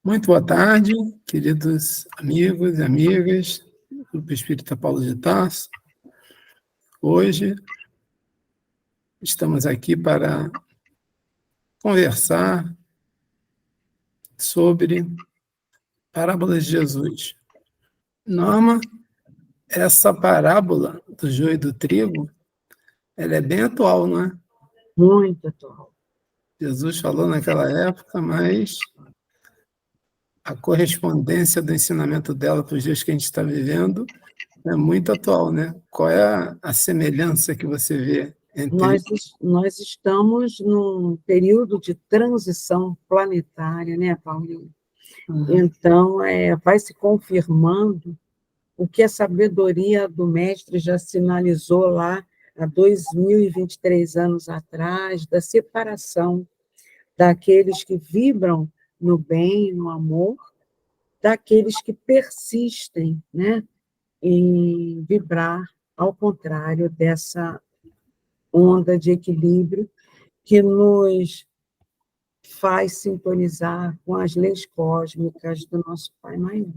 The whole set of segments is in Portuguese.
Muito boa tarde, queridos amigos e amigas do Grupo Espírita Paulo de Tarso. Hoje estamos aqui para conversar sobre parábolas de Jesus. Norma, essa parábola do joio e do trigo, ela é bem atual, não é? Muito atual. Jesus falou naquela época, mas a correspondência do ensinamento dela para os dias que a gente está vivendo é muito atual, né? Qual é a semelhança que você vê entre... Nós estamos num período de transição planetária, né, Paulinho? Então, vai se confirmando o que a sabedoria do Mestre já sinalizou lá há 2023 anos atrás, da separação daqueles que vibram no bem, no amor, daqueles que persistem, né, em vibrar ao contrário dessa onda de equilíbrio que nos faz sintonizar com as leis cósmicas do nosso Pai Maior.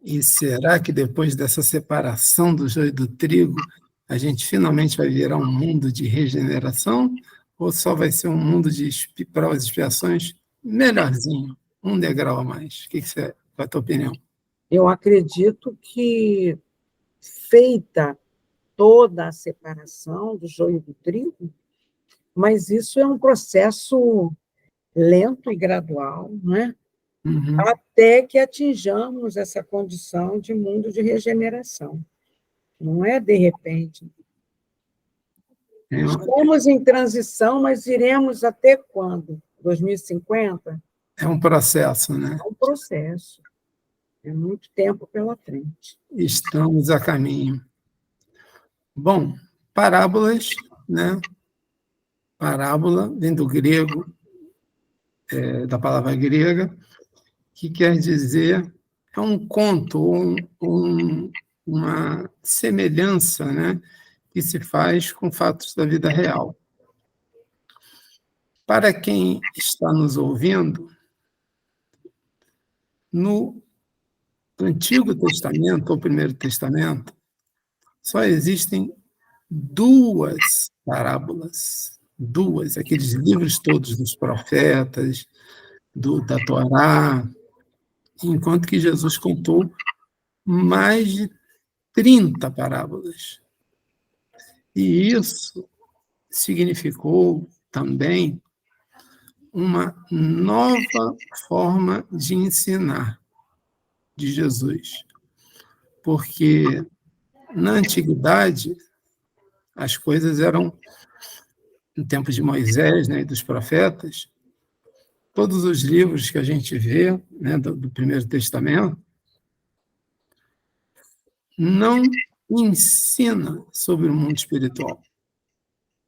E será que depois dessa separação do joio e do trigo, a gente finalmente vai virar um mundo de regeneração? Ou só vai ser um mundo de provas e expiações melhorzinho, um degrau a mais? Qual é a tua opinião? Eu acredito que, feita toda a separação do joio e do trigo, mas isso é um processo lento e gradual, não é? Até que atinjamos essa condição de mundo de regeneração. Não é de repente. Estamos em transição, mas iremos até quando? 2050? É um processo, né? É um processo. É muito tempo pela frente. Estamos a caminho. Bom, parábolas, né? Parábola vem do grego, da palavra grega, que quer dizer, é um conto, uma semelhança, né, que se faz com fatos da vida real. Para quem está nos ouvindo, no Antigo Testamento, ou Primeiro Testamento, só existem duas parábolas, aqueles livros todos dos profetas, da Torá, enquanto que Jesus contou mais de 30 parábolas. E isso significou também uma nova forma de ensinar de Jesus. Porque na antiguidade as coisas eram, no tempo de Moisés, né, e dos profetas, todos os livros que a gente vê, né, do Primeiro Testamento, não ensina sobre o mundo espiritual.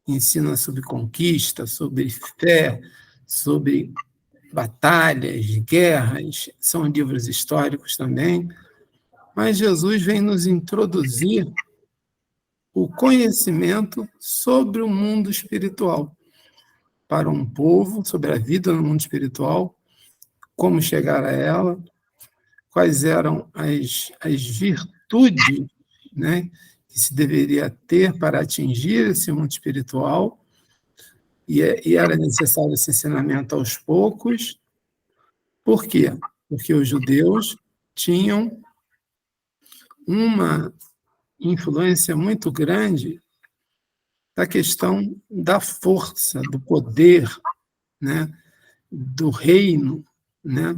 Ensina sobre conquista, sobre fé, sobre batalhas, guerras, são livros históricos também, mas Jesus vem nos introduzir o conhecimento sobre o mundo espiritual, para um povo, sobre a vida no mundo espiritual, como chegar a ela, quais eram as virtudes, né, que se deveria ter para atingir esse mundo espiritual, e era necessário esse ensinamento aos poucos. Por quê? Porque os judeus tinham uma influência muito grande da questão da força, do poder, né, do reino, né,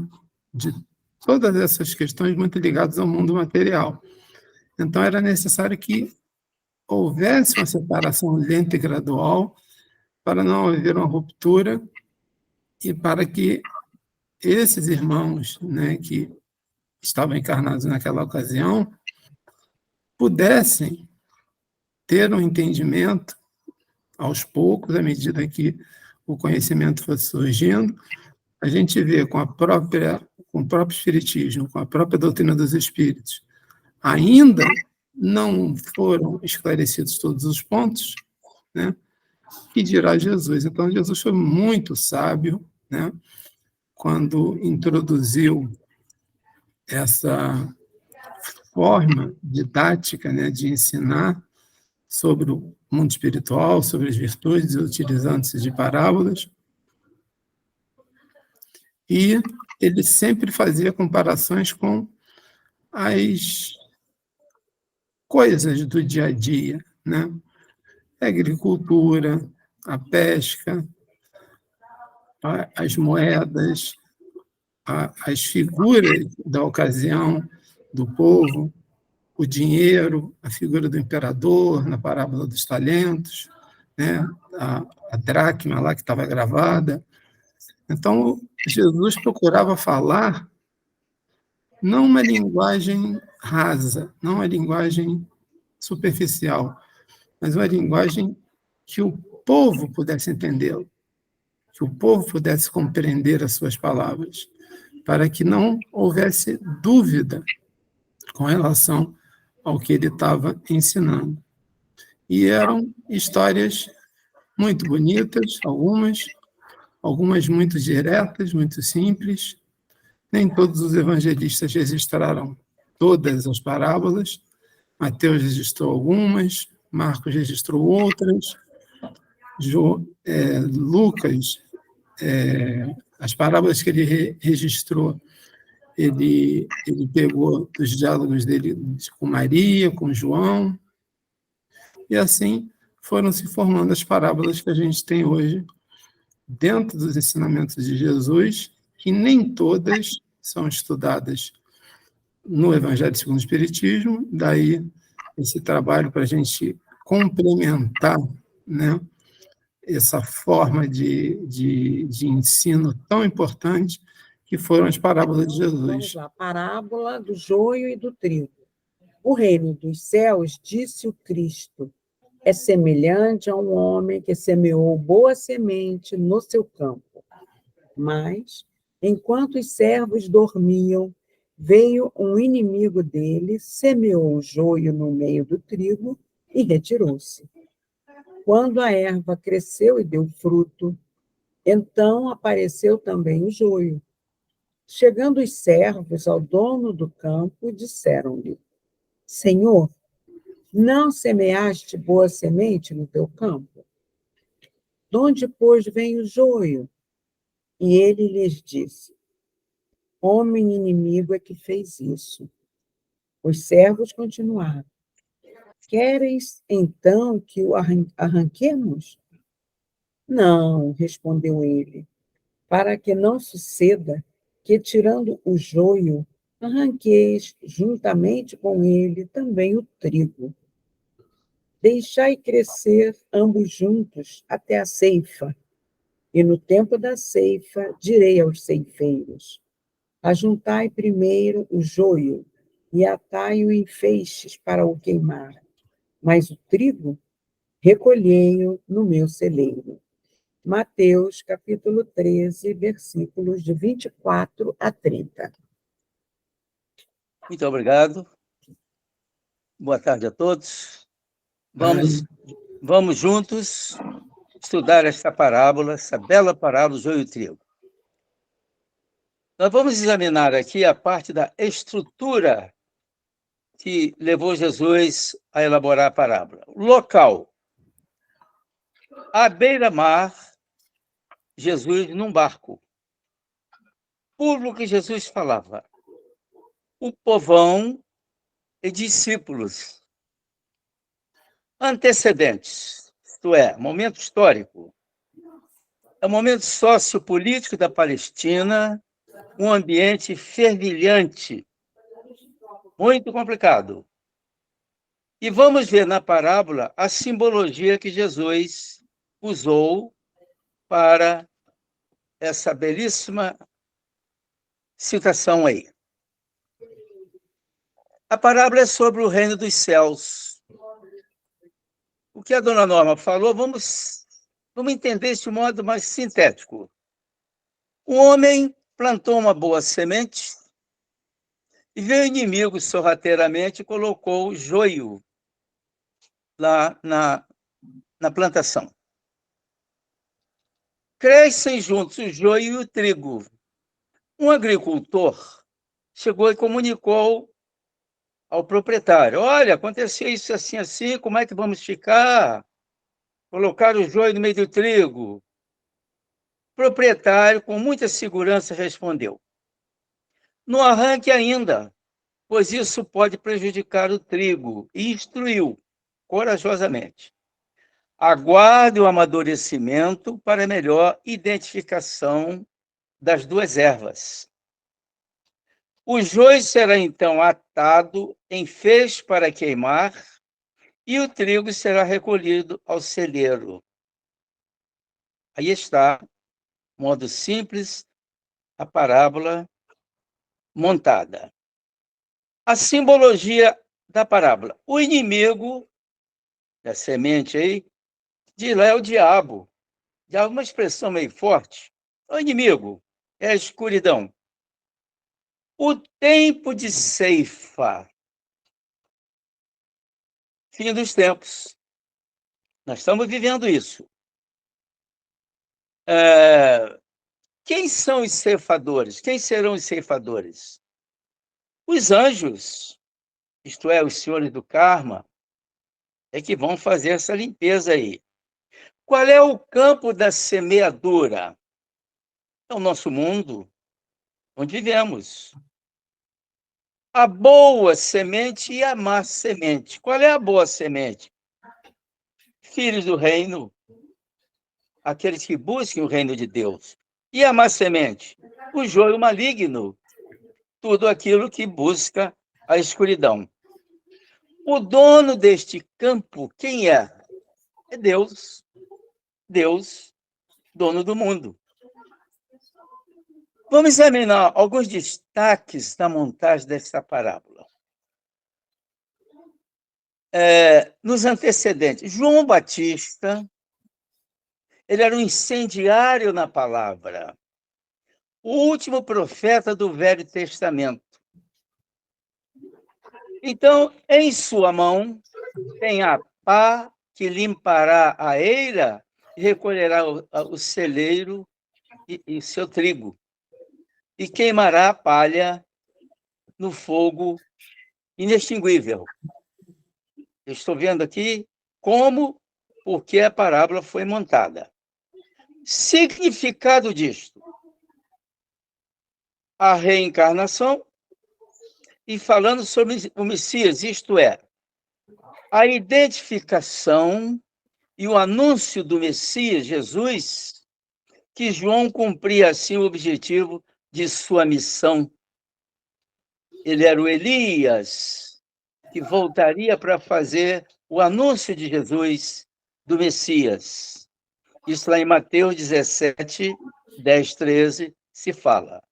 de todas essas questões muito ligadas ao mundo material. Então, era necessário que houvesse uma separação lenta e gradual para não haver uma ruptura e para que esses irmãos, né, que estavam encarnados naquela ocasião pudessem ter um entendimento aos poucos, à medida que o conhecimento fosse surgindo. A gente vê com o próprio Espiritismo, com a própria doutrina dos Espíritos, ainda não foram esclarecidos todos os pontos, né? Que dirá Jesus. Então, Jesus foi muito sábio, né? quando introduziu essa forma didática, né, de ensinar sobre o mundo espiritual, sobre as virtudes, utilizando-se de parábolas. E ele sempre fazia comparações com as coisas do dia a dia, né? A agricultura, a pesca, as moedas, as figuras da ocasião do povo, o dinheiro, a figura do imperador, na parábola dos talentos, né? a dracma lá que estava gravada. Então, Jesus procurava falar não uma linguagem rasa, não uma linguagem superficial, mas uma linguagem que o povo pudesse entendê-lo, que o povo pudesse compreender as suas palavras, para que não houvesse dúvida com relação ao que ele estava ensinando. E eram histórias muito bonitas, algumas muito diretas, muito simples. Nem todos os evangelistas registraram todas as parábolas. Mateus registrou algumas, Marcos registrou outras, Lucas, as parábolas que ele registrou, ele pegou dos diálogos dele com Maria, com João, e assim foram se formando as parábolas que a gente tem hoje dentro dos ensinamentos de Jesus, que nem todas são estudadas no Evangelho segundo o Espiritismo, daí esse trabalho para a gente complementar, né, essa forma de ensino tão importante que foram as parábolas de Jesus. Vamos lá, parábola do joio e do trigo. O reino dos céus, disse o Cristo, é semelhante a um homem que semeou boa semente no seu campo. Mas, enquanto os servos dormiam, veio um inimigo dele, semeou o joio no meio do trigo e retirou-se. Quando a erva cresceu e deu fruto, então apareceu também o joio. Chegando os servos ao dono do campo, disseram-lhe: Senhor, não semeaste boa semente no teu campo? De onde, pois, vem o joio? E ele lhes disse: Homem inimigo é que fez isso. Os servos continuaram: Queres, então, que o arranquemos? Não, respondeu ele, para que não suceda que, tirando o joio, arranqueis juntamente com ele também o trigo. Deixai crescer ambos juntos até a ceifa, e no tempo da ceifa direi aos ceifeiros: Ajuntai primeiro o joio e atai-o em feixes para o queimar, mas o trigo recolhei-o no meu celeiro. Mateus, capítulo 13, versículos de 24 a 30. Muito obrigado. Boa tarde a todos. Vamos juntos estudar esta parábola, essa bela parábola do joio e trigo. Nós vamos examinar aqui a parte da estrutura que levou Jesus a elaborar a parábola. O local. À beira-mar, Jesus num barco. Público que Jesus falava. O povão e discípulos. Antecedentes, isto é, momento histórico. É o momento sociopolítico da Palestina, um ambiente fervilhante, muito complicado. E vamos ver na parábola a simbologia que Jesus usou para essa belíssima citação aí. A parábola é sobre o reino dos céus. O que a dona Norma falou, vamos entender isso de modo mais sintético. Um homem plantou uma boa semente e veio o inimigo sorrateiramente e colocou o joio lá na plantação. Crescem juntos o joio e o trigo. Um agricultor chegou e comunicou ao proprietário: olha, aconteceu isso assim, assim, como é que vamos ficar? Colocar o joio no meio do trigo. O proprietário, com muita segurança, respondeu: não arranque ainda, pois isso pode prejudicar o trigo, e instruiu corajosamente: aguarde o amadurecimento para melhor identificação das duas ervas. O joio será então atado em feixes para queimar, e o trigo será recolhido ao celeiro. Aí está, modo simples, a parábola montada. A simbologia da parábola. O inimigo da semente aí, de lá é o diabo. Diabo é uma expressão meio forte. O inimigo é a escuridão. O tempo de ceifa. Fim dos tempos. Nós estamos vivendo isso. Quem são os ceifadores? Quem serão os ceifadores? Os anjos, isto é, os senhores do karma, é que vão fazer essa limpeza aí. Qual é o campo da semeadura? É o nosso mundo, onde vivemos. A boa semente e a má semente. Qual é a boa semente? Filhos do reino, aqueles que buscam o reino de Deus. E a má semente? O joio maligno, tudo aquilo que busca a escuridão. O dono deste campo, quem é? É Deus. Deus, dono do mundo. Vamos examinar alguns destaques da montagem desta parábola. Nos antecedentes, João Batista, ele era um incendiário na palavra, o último profeta do Velho Testamento. Então, em sua mão, tem a pá que limpará a eira e recolherá o celeiro e seu trigo, e queimará a palha no fogo inextinguível. Eu estou vendo aqui como, porque a parábola foi montada. Significado disto: a reencarnação, e falando sobre o Messias, isto é, a identificação e o anúncio do Messias, Jesus, que João cumpria assim o objetivo de sua missão. Ele era o Elias, que voltaria para fazer o anúncio de Jesus, do Messias. Isso lá em Mateus 17, 10, 13, se fala.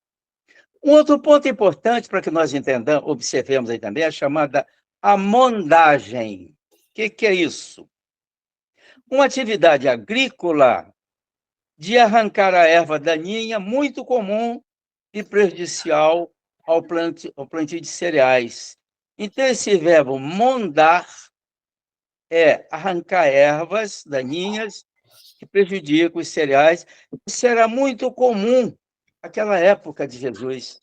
Um outro ponto importante para que nós entendamos, observemos aí também, é a chamada amondagem. O que é isso? Uma atividade agrícola de arrancar a erva daninha, muito comum e prejudicial ao plantio de cereais. Então, esse verbo mondar é arrancar ervas daninhas que prejudicam os cereais. Isso era muito comum naquela época de Jesus.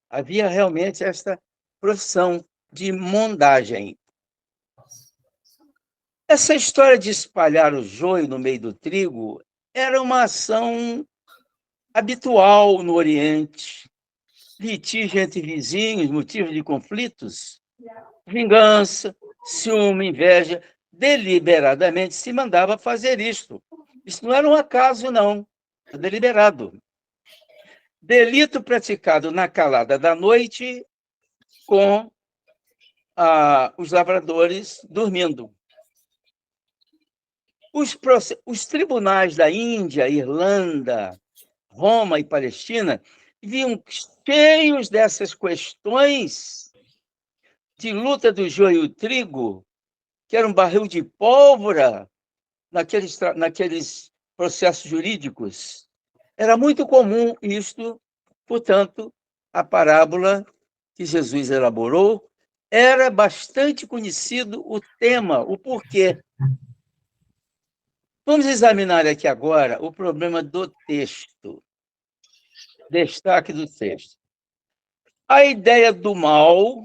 Havia realmente esta profissão de mondagem. Essa história de espalhar o joio no meio do trigo era uma ação habitual no Oriente. Litígio entre vizinhos, motivo de conflitos, vingança, ciúme, inveja, deliberadamente se mandava fazer isto. Isso não era um acaso, não. É deliberado. Delito praticado na calada da noite com os lavradores dormindo. Os tribunais da Índia, Irlanda, Roma e Palestina viam cheios dessas questões de luta do joio e o trigo, que era um barril de pólvora naqueles processos jurídicos. Era muito comum isto, portanto, a parábola que Jesus elaborou era bastante conhecido o tema, o porquê. Vamos examinar aqui agora o problema do texto. destaque do texto. A ideia do mal,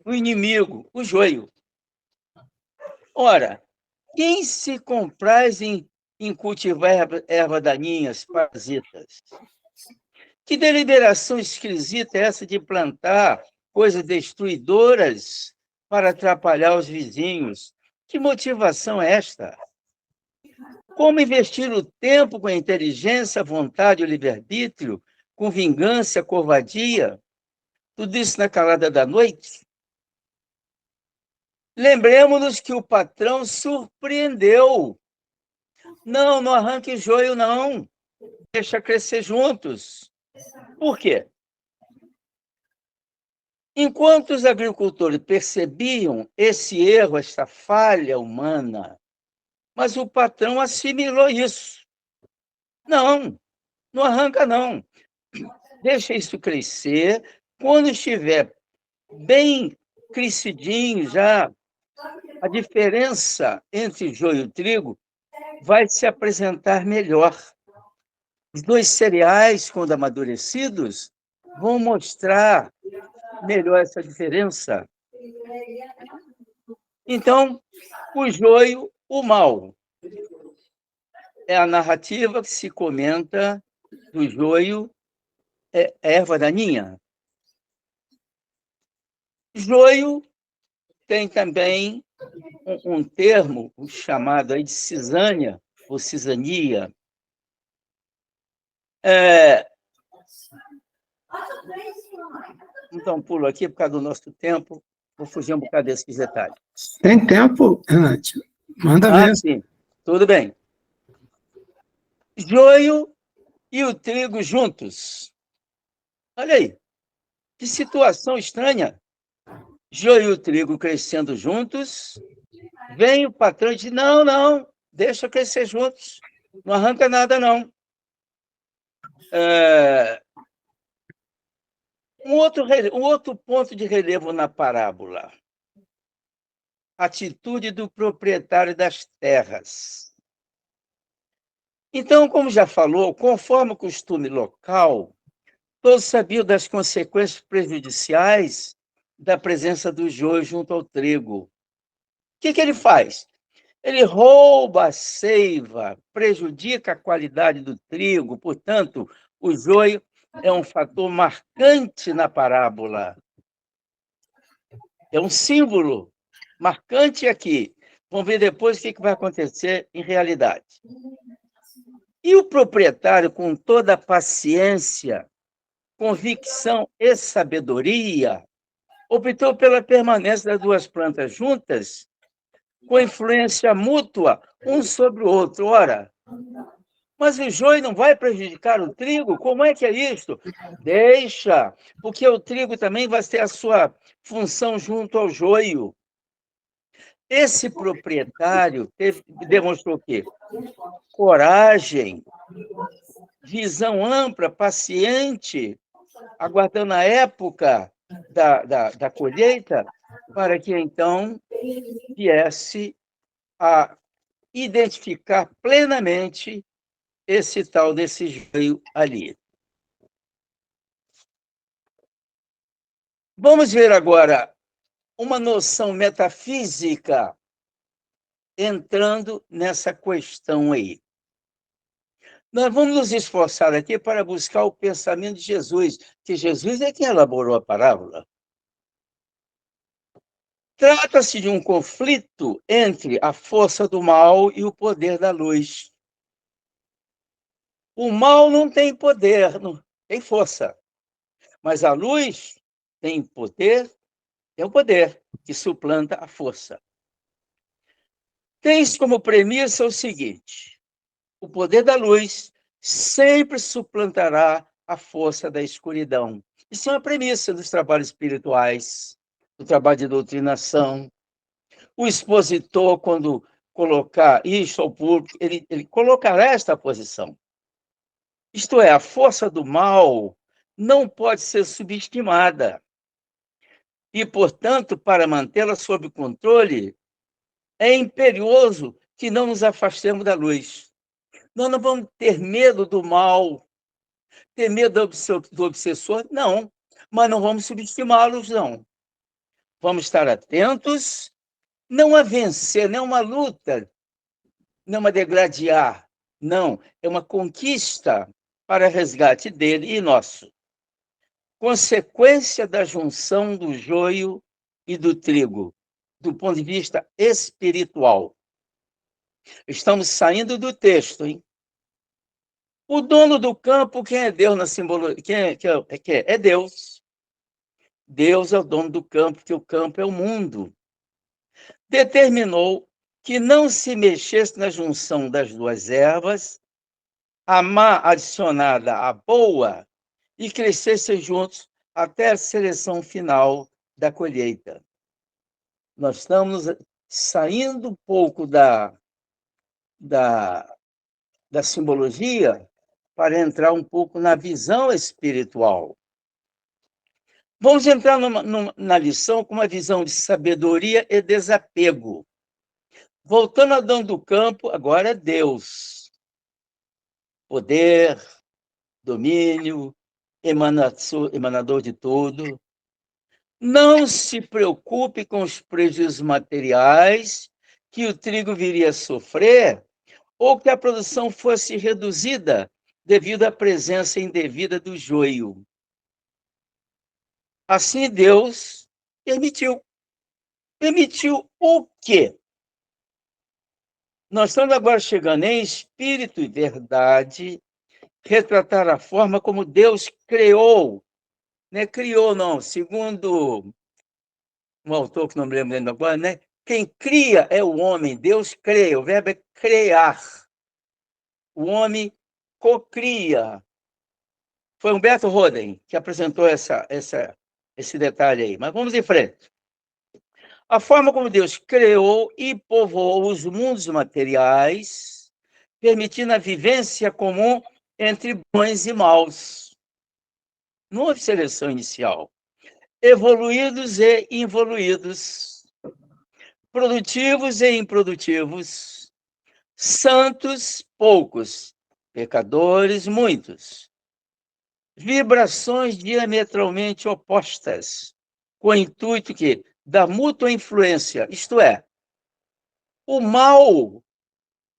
o inimigo, o joio. Ora, quem se compraz em cultivar ervas daninhas, parasitas? Que deliberação esquisita é essa de plantar coisas destruidoras para atrapalhar os vizinhos? Que motivação é esta? Como investir o tempo com a inteligência, a vontade, o livre-arbítrio, com vingança, covardia? Tudo isso na calada da noite? Lembremos-nos que o patrão surpreendeu. Não, não arranque joio, não. Deixa crescer juntos. Por quê? Enquanto os agricultores percebiam esse erro, esta falha humana, mas o patrão assimilou isso. Não, não arranca, não. Deixa isso crescer. Quando estiver bem crescidinho já, a diferença entre joio e trigo vai se apresentar melhor. Os dois cereais, quando amadurecidos, vão mostrar melhor essa diferença. Então, o joio, o mal. É a narrativa que se comenta do joio, erva daninha. Joio tem também um termo chamado aí de cisânia, ou cisania. Então, pulo aqui por causa do nosso tempo, vou fugir um bocado desses detalhes. Tem tempo, Renato? Manda ver. Sim, tudo bem. Joio e o trigo juntos. Olha aí, que situação estranha. Joio e o trigo crescendo juntos. Vem o patrão e diz, não, não, deixa crescer juntos. Não arranca nada, não. Um outro ponto de relevo na parábola. Atitude do proprietário das terras. Então, como já falou, conforme o costume local, todos sabiam das consequências prejudiciais da presença do joio junto ao trigo. O que ele faz? Ele rouba a seiva, prejudica a qualidade do trigo, portanto, o joio é um fator marcante na parábola. É um símbolo marcante aqui. Vamos ver depois o que vai acontecer em realidade. E o proprietário, com toda a paciência, convicção e sabedoria, optou pela permanência das duas plantas juntas, com influência mútua, um sobre o outro. Ora, mas o joio não vai prejudicar o trigo? Como é que é isso? Deixa, porque o trigo também vai ter a sua função junto ao joio. Esse proprietário demonstrou o quê? Coragem, visão ampla, paciente, aguardando a época da colheita, para que então viesse a identificar plenamente esse tal desse joio ali. Vamos ver agora uma noção metafísica entrando nessa questão aí. Nós vamos nos esforçar aqui para buscar o pensamento de Jesus, que Jesus é quem elaborou a parábola. Trata-se de um conflito entre a força do mal e o poder da luz. O mal não tem poder, não tem força, mas a luz tem poder, é o poder que suplanta a força. Tem como premissa o seguinte: o poder da luz sempre suplantará a força da escuridão. Isso é uma premissa dos trabalhos espirituais, do trabalho de doutrinação. O expositor, quando colocar isso ao público, ele colocará esta posição. Isto é, a força do mal não pode ser subestimada. E, portanto, para mantê-la sob controle, é imperioso que não nos afastemos da luz. Nós não vamos ter medo do mal, Ter medo do obsessor? Não. Mas não vamos subestimá-los, não. Vamos estar atentos, não a vencer, não é uma luta, não a degladiar. Não, é uma conquista para resgate dele e nosso. Consequência da junção do joio e do trigo, do ponto de vista espiritual. Estamos saindo do texto, hein? O dono do campo, quem é Deus na simbologia? Quem é? É Deus. Deus é o dono do campo, porque o campo é o mundo. Determinou que não se mexesse na junção das duas ervas, a má adicionada à boa, e crescessem juntos até a seleção final da colheita. Nós estamos saindo um pouco da simbologia para entrar um pouco na visão espiritual. Vamos entrar na lição com uma visão de sabedoria e desapego. Voltando ao dono do campo, agora é Deus. Poder, domínio, emanador de tudo. Não se preocupe com os prejuízos materiais que o trigo viria a sofrer ou que a produção fosse reduzida devido à presença indevida do joio. Assim Deus permitiu. Permitiu o quê? Nós estamos agora chegando em espírito e verdade, retratar a forma como Deus criou. Não é criou, não, segundo um autor que não me lembro agora, né? Quem cria é o homem, Deus cria, o verbo é criar. O homem cocria. Foi Humberto Roden que apresentou esse detalhe aí. Mas vamos em frente. A forma como Deus criou e povoou os mundos materiais, permitindo a vivência comum entre bons e maus. Não houve seleção inicial. Evoluídos e involuídos, produtivos e improdutivos, santos, poucos, pecadores, muitos. Vibrações diametralmente opostas, com o intuito da mútua influência, isto é, o mal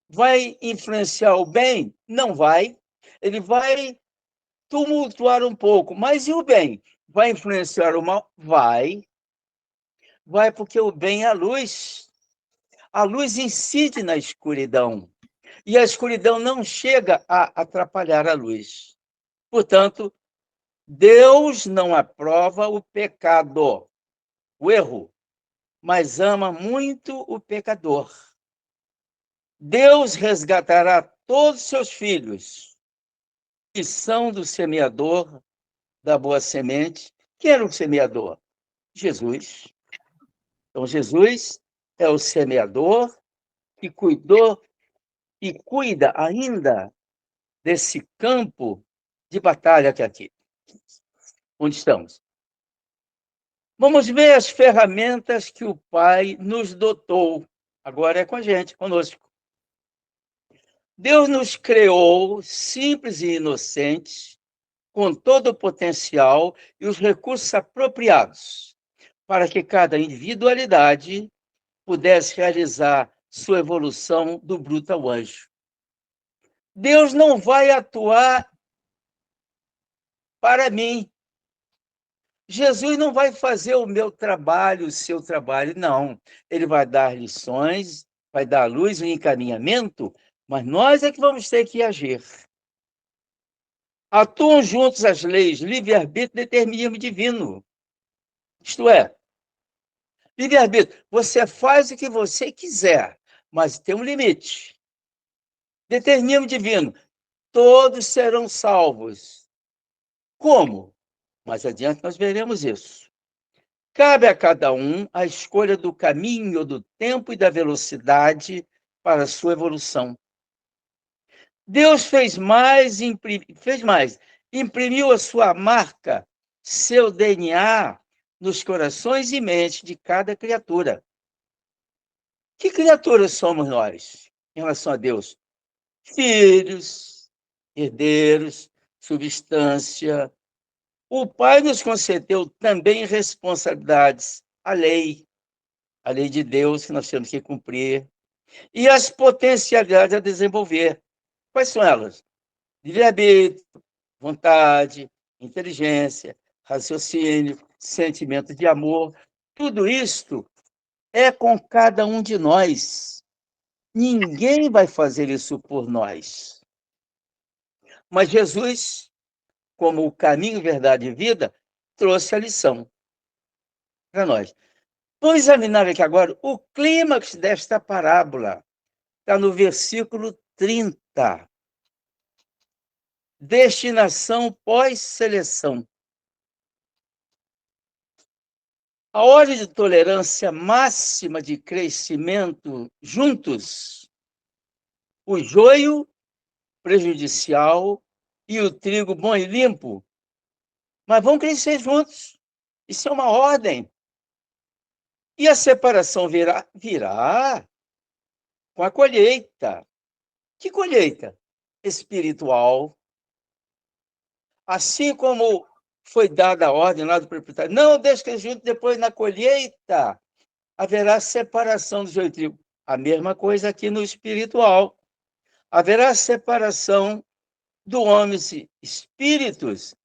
vai influenciar o bem? Não vai. Ele vai tumultuar um pouco, mas e o bem? Vai influenciar o mal? Vai. Vai porque o bem é a luz. A luz incide na escuridão. E a escuridão não chega a atrapalhar a luz. Portanto, Deus não aprova o pecado, o erro, mas ama muito o pecador. Deus resgatará todos os seus filhos, que são do semeador da boa semente. Quem era o semeador? Jesus. Então, Jesus é o semeador que cuidou e cuida ainda desse campo de batalha que é aqui, onde estamos. Vamos ver as ferramentas que o Pai nos dotou. Agora é com a gente, conosco. Deus nos criou simples e inocentes, com todo o potencial e os recursos apropriados, para que cada individualidade pudesse realizar sua evolução do bruto ao anjo. Deus não vai atuar para mim. Jesus não vai fazer o meu trabalho, o seu trabalho, não. Ele vai dar lições, vai dar luz, um encaminhamento, mas nós é que vamos ter que agir. Atuam juntos as leis, livre-arbítrio e determinismo divino. Isto é, livre-arbítrio, você faz o que você quiser, mas tem um limite. Determinismo divino, todos serão salvos. Como? Mais adiante nós veremos isso. Cabe a cada um a escolha do caminho, do tempo e da velocidade para a sua evolução. Deus fez mais, imprimiu a sua marca, seu DNA, nos corações e mentes de cada criatura. Que criaturas somos nós em relação a Deus? Filhos, herdeiros, substância. O Pai nos concedeu também responsabilidades, a lei de Deus que nós temos que cumprir, e as potencialidades a desenvolver. Quais são elas? Livre-arbítrio, vontade, inteligência, raciocínio, sentimento de amor. Tudo isto é com cada um de nós. Ninguém vai fazer isso por nós. Mas Jesus, como o caminho, verdade e vida, trouxe a lição para nós. Vamos examinar aqui agora o clímax desta parábola. Está no versículo 30. Destinação pós-seleção. A ordem de tolerância máxima de crescimento juntos, o joio prejudicial e o trigo bom e limpo, mas vão crescer juntos. Isso é uma ordem. E a separação virá com a colheita. Que colheita? Espiritual. Assim como foi dada a ordem lá do proprietário, não deixe que junto, depois na colheita haverá separação do joio e trigo. A mesma coisa aqui no espiritual. Haverá separação do homem e espíritos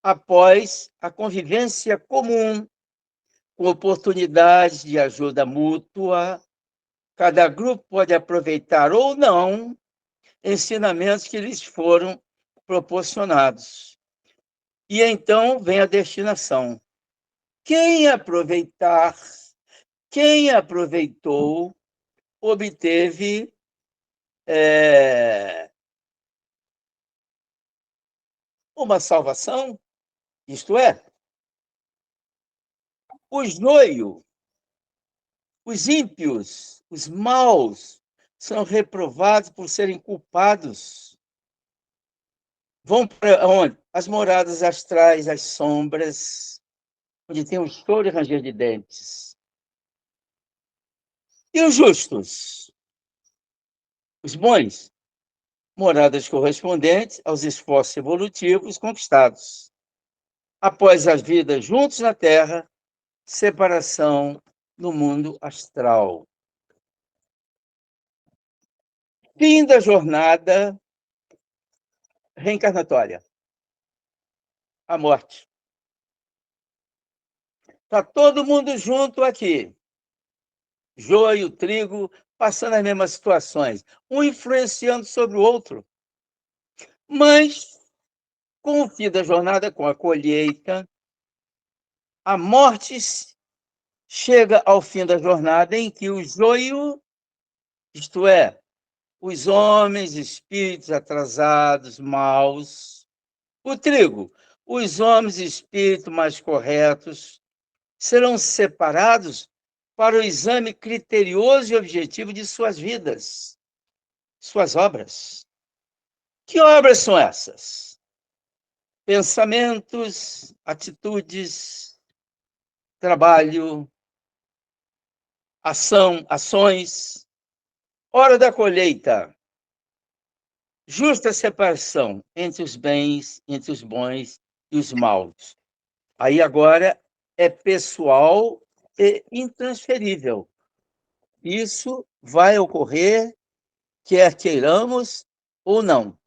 após a convivência comum, com oportunidades de ajuda mútua. Cada grupo pode aproveitar ou não ensinamentos que lhes foram proporcionados. E então vem a destinação. Quem aproveitar, quem aproveitou, obteve uma salvação, isto é, o joio, os ímpios, os maus, são reprovados por serem culpados. Vão para onde? As moradas astrais, as sombras, onde tem o choro e ranger de dentes. E os justos? Os bons? Moradas correspondentes aos esforços evolutivos conquistados. Após as vidas juntos na Terra, separação no mundo astral. Fim da jornada reencarnatória. A morte. Está todo mundo junto aqui. Joio, trigo, passando as mesmas situações, um influenciando sobre o outro. Mas, com o fim da jornada, com a colheita, a morte chega ao fim da jornada em que o joio, isto é, os homens, espíritos atrasados, maus, o trigo, os homens e espíritos mais corretos, serão separados para o exame criterioso e objetivo de suas vidas, suas obras. Que obras são essas? Pensamentos, atitudes, trabalho, ações. Hora da colheita. Justa separação entre os bens, entre os bons e os maus. Aí agora é pessoal e intransferível. Isso vai ocorrer, quer queiramos ou não.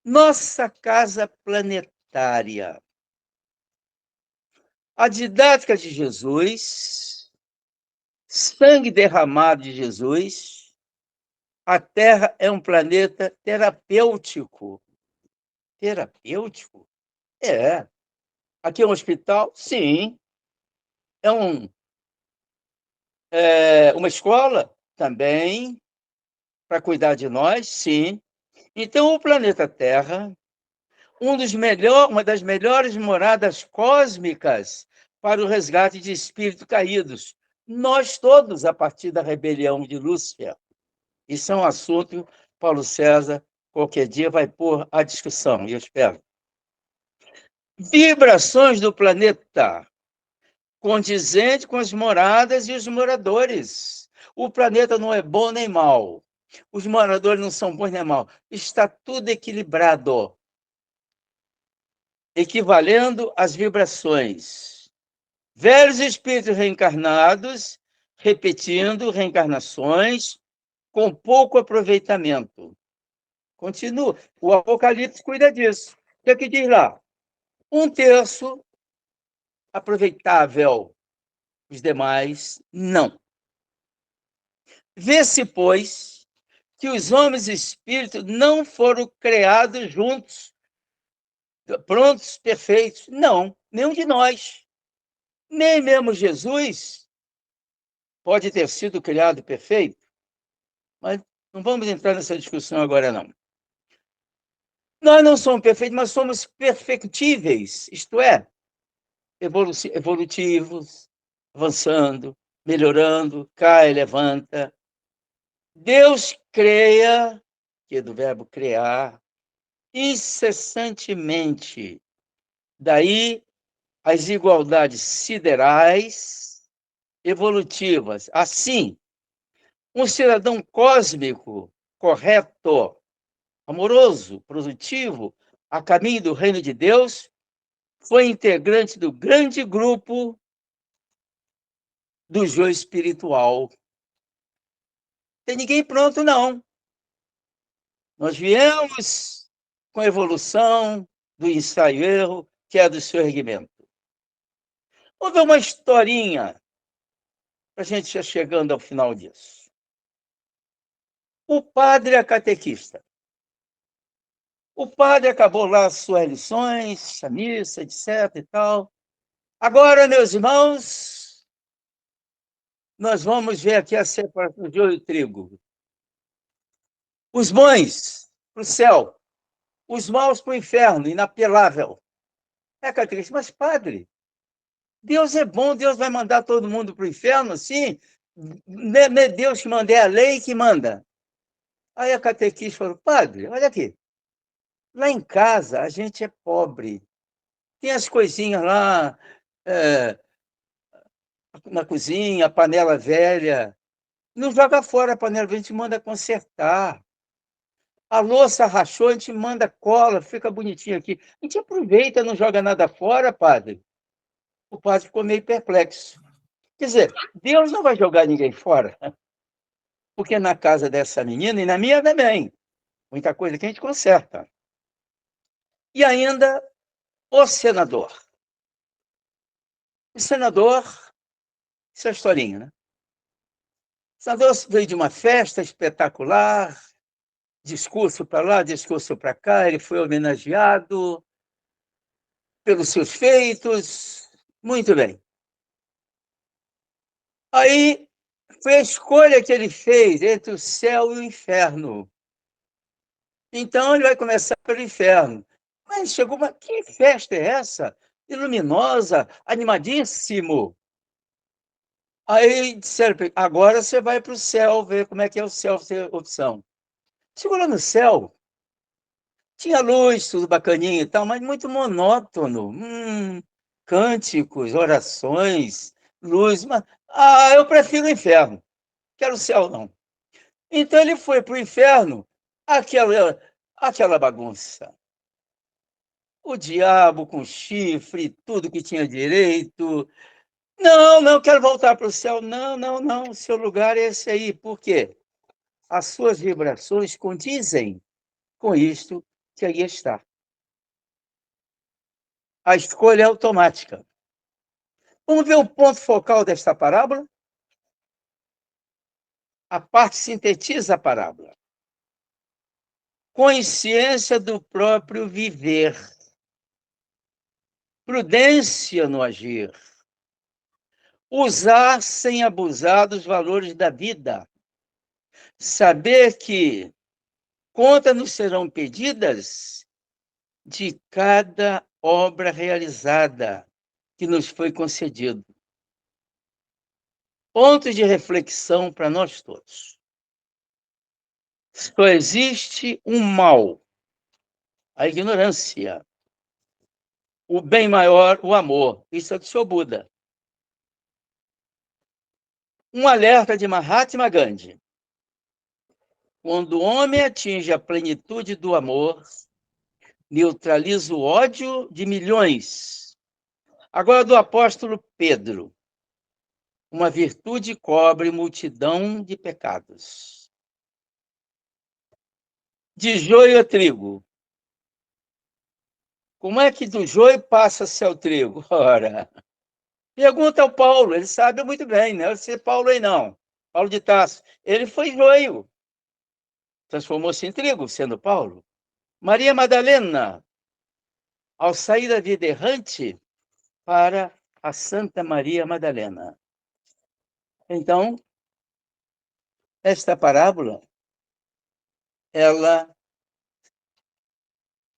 Nossa casa planetária. A didática de Jesus, sangue derramado de Jesus, a Terra é um planeta terapêutico. Terapêutico? É. Aqui é um hospital? Sim. É uma escola? Também. Para cuidar de nós? Sim. Então, o planeta Terra, uma das melhores moradas cósmicas para o resgate de espíritos caídos. Nós todos, a partir da rebelião de Lúcifer. Isso é um assunto, Paulo César, qualquer dia vai pôr à discussão, e eu espero. Vibrações do planeta, condizente com as moradas e os moradores. O planeta não é bom nem mau. Os moradores não são bons nem mal. Está tudo equilibrado, equivalendo às vibrações. Velhos espíritos reencarnados, repetindo reencarnações com pouco aproveitamento. Continua. O Apocalipse cuida disso. O que é que diz lá? 1/3 aproveitável, os demais não. Vê-se, pois, que os homens e espíritos não foram criados juntos, prontos, perfeitos. Não, nenhum de nós. Nem mesmo Jesus pode ter sido criado perfeito. Mas não vamos entrar nessa discussão agora, não. Nós não somos perfeitos, mas somos perfectíveis, isto é, evolutivos, avançando, melhorando, cai, levanta. Deus creia, que é do verbo criar, incessantemente. Daí as igualdades siderais, evolutivas. Assim, um cidadão cósmico, correto, amoroso, produtivo, a caminho do reino de Deus, foi integrante do grande grupo do joio espiritual. Tem ninguém pronto, não. Nós viemos com a evolução do ensaio e erro, que é do seu erguimento. Vou ver uma historinha para a gente já chegando ao final disso. O padre é catequista. O padre acabou lá as suas lições, a missa, etc. e tal. Agora, meus irmãos, nós vamos ver aqui a separação de joio e trigo. Os bons para o céu, os maus para o inferno, inapelável. É catequista, mas padre, Deus é bom, Deus vai mandar todo mundo para o inferno, assim? Não é Deus que manda, é a lei que manda. Aí a catequista falou, padre, olha aqui, lá em casa a gente é pobre, tem as coisinhas lá na cozinha, a panela velha, não joga fora a panela, a gente manda consertar. A louça rachou, a gente manda cola, fica bonitinho aqui. A gente aproveita, não joga nada fora, padre. O padre ficou meio perplexo. Quer dizer, Deus não vai jogar ninguém fora, porque na casa dessa menina, e na minha também, muita coisa que a gente conserta. E ainda o senador. O senador, isso é a historinha, né? O senador veio de uma festa espetacular, discurso para lá, discurso para cá, ele foi homenageado pelos seus feitos, muito bem. Aí foi a escolha que ele fez entre o céu e o inferno. Então ele vai começar pelo inferno. Mas chegou uma... Que festa é essa? Iluminosa, animadíssimo. Aí disseram, agora você vai para o céu, ver como é que é o céu, ter opção. Chegou lá no céu, tinha luz, tudo bacaninho e tal, mas muito monótono. Cânticos, orações, luz. Mas... eu prefiro o inferno. Quero o céu, não. Então ele foi para o inferno, aquela bagunça. O diabo com chifre, tudo que tinha direito. Não, não, quero voltar para o céu. Não, não, não, o seu lugar é esse aí. Por quê? As suas vibrações condizem com isto que aí está. A escolha é automática. Vamos ver o ponto focal desta parábola? A parte sintetiza a parábola. Consciência do próprio viver. Prudência no agir. Usar sem abusar dos valores da vida. Saber que contas nos serão pedidas de cada obra realizada que nos foi concedido. Pontos de reflexão para nós todos. Só existe um mal, a ignorância. O bem maior, o amor. Isso é do seu Buda. Um alerta de Mahatma Gandhi. Quando o homem atinge a plenitude do amor, neutraliza o ódio de milhões. Agora, do apóstolo Pedro. Uma virtude cobre multidão de pecados. De joio a trigo. Como é que do joio passa-se ao trigo? Ora, pergunta ao Paulo, ele sabe muito bem, não é ser Paulo aí não. Paulo de Tarso, ele foi joio. Transformou-se em trigo, sendo Paulo. Maria Madalena, ao sair da vida errante, para a Santa Maria Madalena. Então, esta parábola, ela,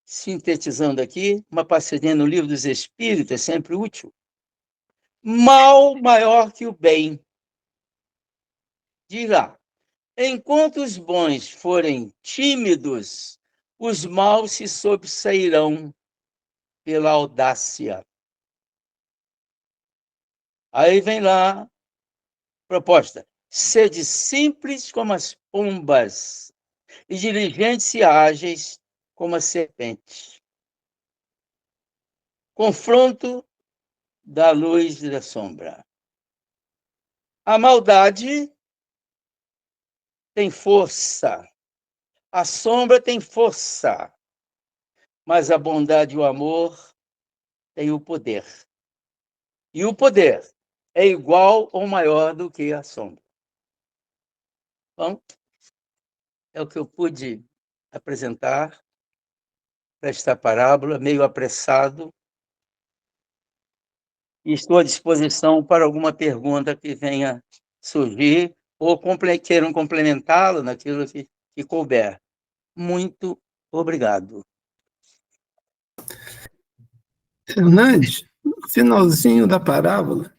sintetizando aqui, uma passadinha no Livro dos Espíritos, é sempre útil. Mal maior que o bem. Diz lá, enquanto os bons forem tímidos, os maus se sobressairão pela audácia. Aí vem lá, proposta. Sede simples como as pombas e diligentes e ágeis como a serpente. Confronto da luz e da sombra. A maldade tem força, a sombra tem força, mas a bondade e o amor têm o poder. E o poder é igual ou maior do que a sombra. Bom, é o que eu pude apresentar para esta parábola, meio apressado, e estou à disposição para alguma pergunta que venha surgir, ou queiram complementá-la naquilo que couber. Muito obrigado. Fernandes, no finalzinho da parábola,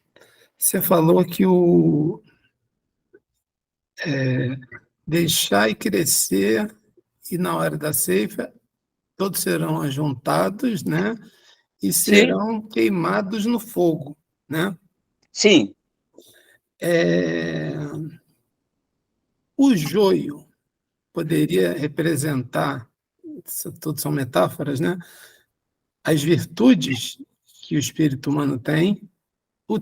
você falou que o deixar e crescer, e na hora da ceifa, todos serão ajuntados, né? E Sim, serão queimados no fogo, né? sim. O joio poderia representar, isso tudo são metáforas, né? As virtudes que o espírito humano tem, o,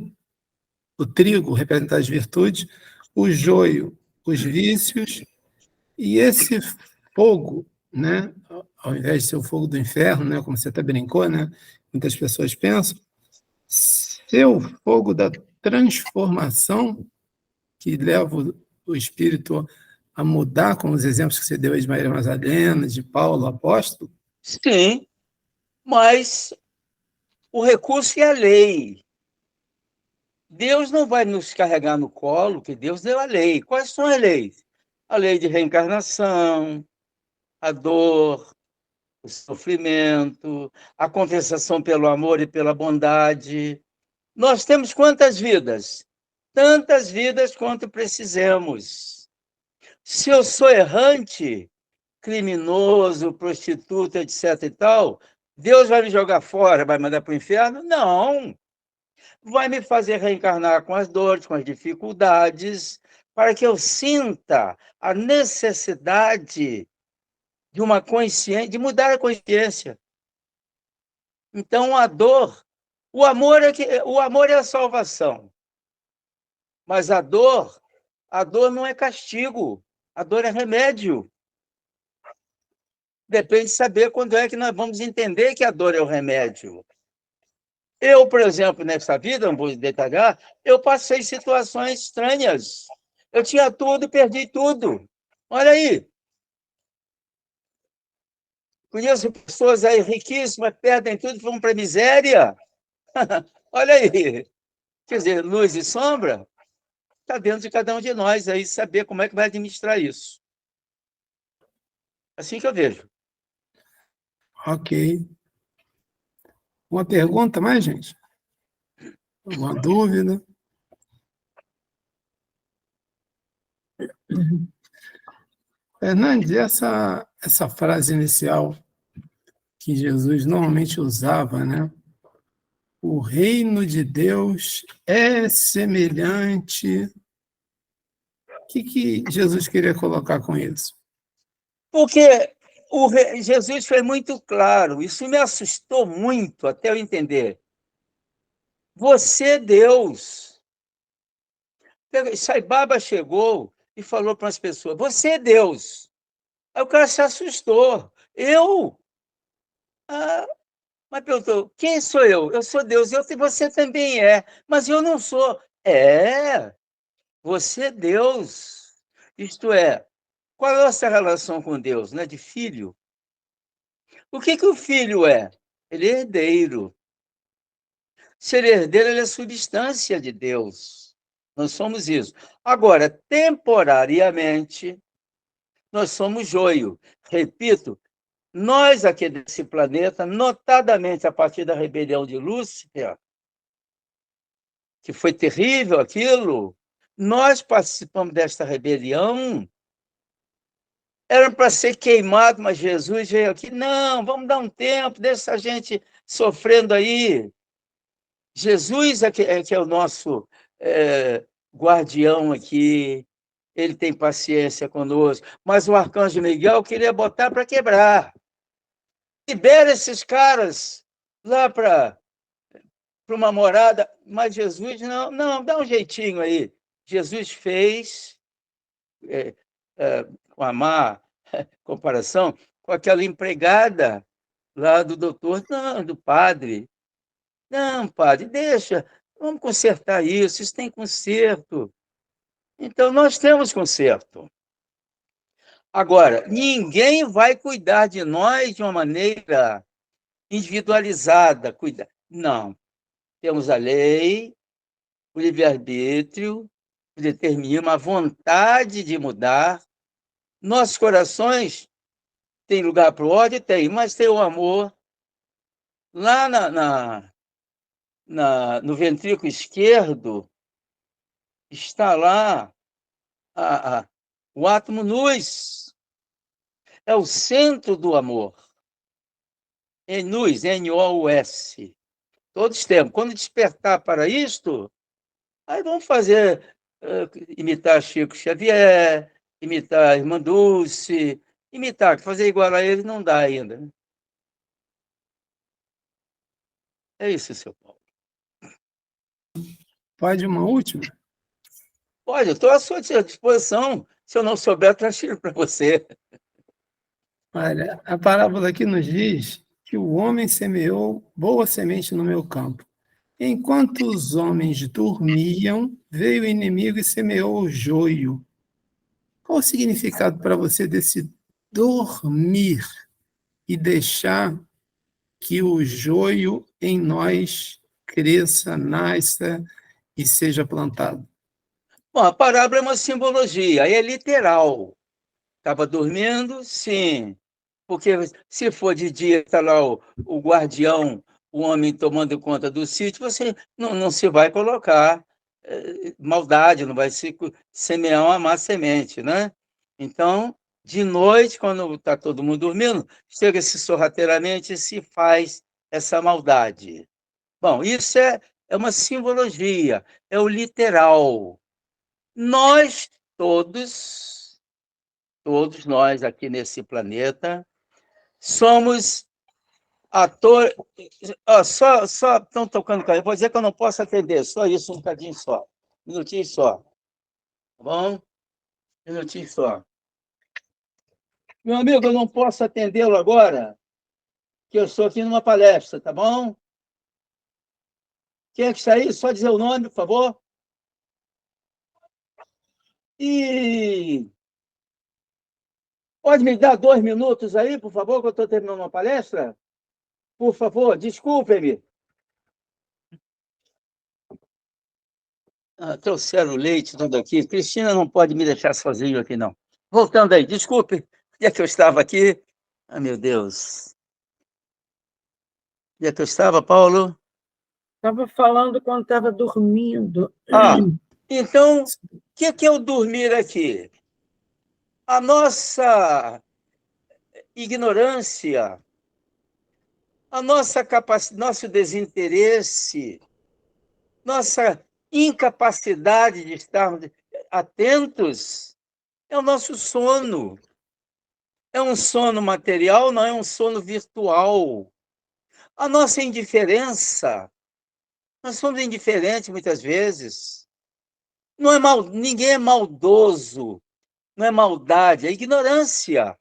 o trigo representa as virtudes, o joio, os vícios, e esse fogo, né? Ao invés de ser o fogo do inferno, né? Como você até brincou, né? Muitas pessoas pensam, ser o fogo da transformação que leva o espírito a mudar, como os exemplos que você deu aí de Maria Madalena, de Paulo, apóstolo. Sim, mas o recurso é a lei. Deus não vai nos carregar no colo, que Deus deu a lei. Quais são as leis? A lei de reencarnação, a dor, o sofrimento, a compensação pelo amor e pela bondade. Nós temos quantas vidas? Tantas vidas quanto precisemos. Se eu sou errante, criminoso, prostituta, etc. e tal, Deus vai me jogar fora, vai me mandar para o inferno? Não. Vai me fazer reencarnar com as dores, com as dificuldades, para que eu sinta a necessidade de uma consciência, de mudar a consciência. Então, a dor, o amor é a salvação. Mas a dor não é castigo, a dor é remédio. Depende de saber quando é que nós vamos entender que a dor é o remédio. Eu, por exemplo, nessa vida, não vou detalhar, eu passei situações estranhas. Eu tinha tudo e perdi tudo. Olha aí. Conheço pessoas aí riquíssimas, perdem tudo e vão para a miséria. Olha aí. Quer dizer, luz e sombra, está dentro de cada um de nós aí, saber como é que vai administrar isso. Assim que eu vejo. Ok. Uma pergunta mais, gente? Uma dúvida? Fernandes, essa frase inicial que Jesus normalmente usava, né? O reino de Deus é semelhante. O que Jesus queria colocar com isso? Porque Jesus foi muito claro, isso me assustou muito até eu entender. Você é Deus. Sai Baba chegou e falou para as pessoas, você é Deus. Aí o cara se assustou. Eu? Ah, mas perguntou, quem sou eu? Eu sou Deus, você também é, mas eu não sou. É, você é Deus. Isto é, qual é a nossa relação com Deus? Não é de filho? O que o filho é? Ele é herdeiro. Ser herdeiro, ele é substância de Deus. Nós somos isso. Agora, temporariamente, nós somos joio. Repito, nós aqui desse planeta, notadamente a partir da rebelião de Lúcifer, que foi terrível aquilo, nós participamos desta rebelião, era para ser queimado, mas Jesus veio aqui, não, vamos dar um tempo, deixa a gente sofrendo aí. Jesus que é o nosso guardião aqui, ele tem paciência conosco, mas o arcanjo Miguel queria botar para quebrar. Libera esses caras lá para uma morada, mas Jesus não, dá um jeitinho aí. Jesus fez, com a má comparação, com aquela empregada lá do doutor, não, do padre. Não, padre, deixa, vamos consertar isso tem conserto. Então, nós temos conserto. Agora, ninguém vai cuidar de nós de uma maneira individualizada. Não. Temos a lei, o livre-arbítrio, que determina a vontade de mudar. Nossos corações têm lugar para o ódio? Tem, mas tem o amor. Lá no ventrículo esquerdo está lá o átomo luz. É o centro do amor. É luz, N-O-U-S. Todos temos. Quando despertar para isto, aí vamos fazer, imitar Chico Xavier, imitar a Irmã Dulce, fazer igual a ele não dá ainda. Né? É isso, seu Paulo. Pode uma última? Pode, eu estou à sua disposição. Se eu não souber, eu transfiro para você. Olha, a parábola aqui nos diz que o homem semeou boa semente no meu campo. Enquanto os homens dormiam, veio o inimigo e semeou o joio. Qual o significado para você desse dormir e deixar que o joio em nós cresça, nasça e seja plantado? Bom, a parábola é uma simbologia, aí é literal. Estava dormindo? Sim. Porque se for de dia, está lá o guardião, o homem tomando conta do sítio, você não se vai colocar maldade, não vai se semear uma má semente, né? Então, de noite, quando está todo mundo dormindo, chega-se sorrateiramente e se faz essa maldade. Bom, isso é uma simbologia, é o literal. Nós todos nós aqui nesse planeta, somos atores. Só estão tocando com. Vou dizer que eu não posso atender, só isso, um bocadinho só. Um minutinho só. Tá bom? Um minutinho só. Meu amigo, eu não posso atendê-lo agora, que eu estou aqui numa palestra, tá bom? Quem é que está aí? Só dizer o nome, por favor. E pode me dar 2 minutos aí, por favor, que eu estou terminando uma palestra? Por favor, desculpe-me. Trouxeram leite, tudo aqui. Cristina não pode me deixar sozinho aqui, não. Voltando aí, desculpe, onde é que eu estava aqui? Ah, meu Deus. Onde é que eu estava, Paulo? Estava falando quando estava dormindo. Então, o que é o dormir aqui? A nossa ignorância, a nossa capacidade, nosso desinteresse, nossa incapacidade de estarmos atentos é o nosso sono. É um sono material, não é um sono virtual. A nossa indiferença, nós somos indiferentes muitas vezes. Não é ninguém é maldoso, não é maldade, é ignorância.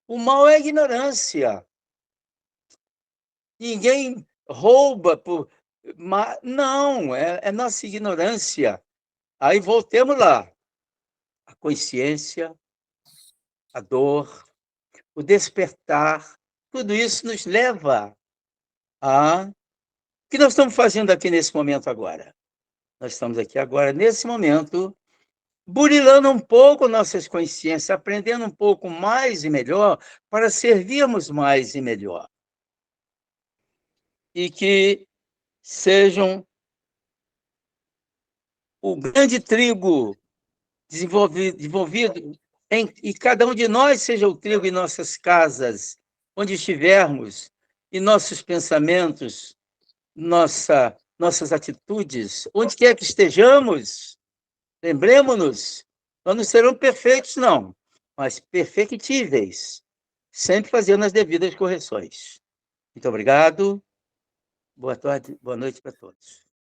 O mal é ignorância. Ninguém rouba por. Não, é nossa ignorância. Aí voltemos lá. A consciência, a dor, o despertar, tudo isso nos leva a. O que nós estamos fazendo aqui nesse momento agora? Nós estamos aqui agora, nesse momento, burilando um pouco nossas consciências, aprendendo um pouco mais e melhor para servirmos mais e melhor. E que sejam o grande trigo desenvolvido e cada um de nós seja o trigo em nossas casas, onde estivermos, em nossos pensamentos, nossas atitudes, onde quer que estejamos, lembremos-nos, nós não seremos perfeitos, não, mas perfectíveis, sempre fazendo as devidas correções. Muito obrigado, boa tarde, boa noite para todos.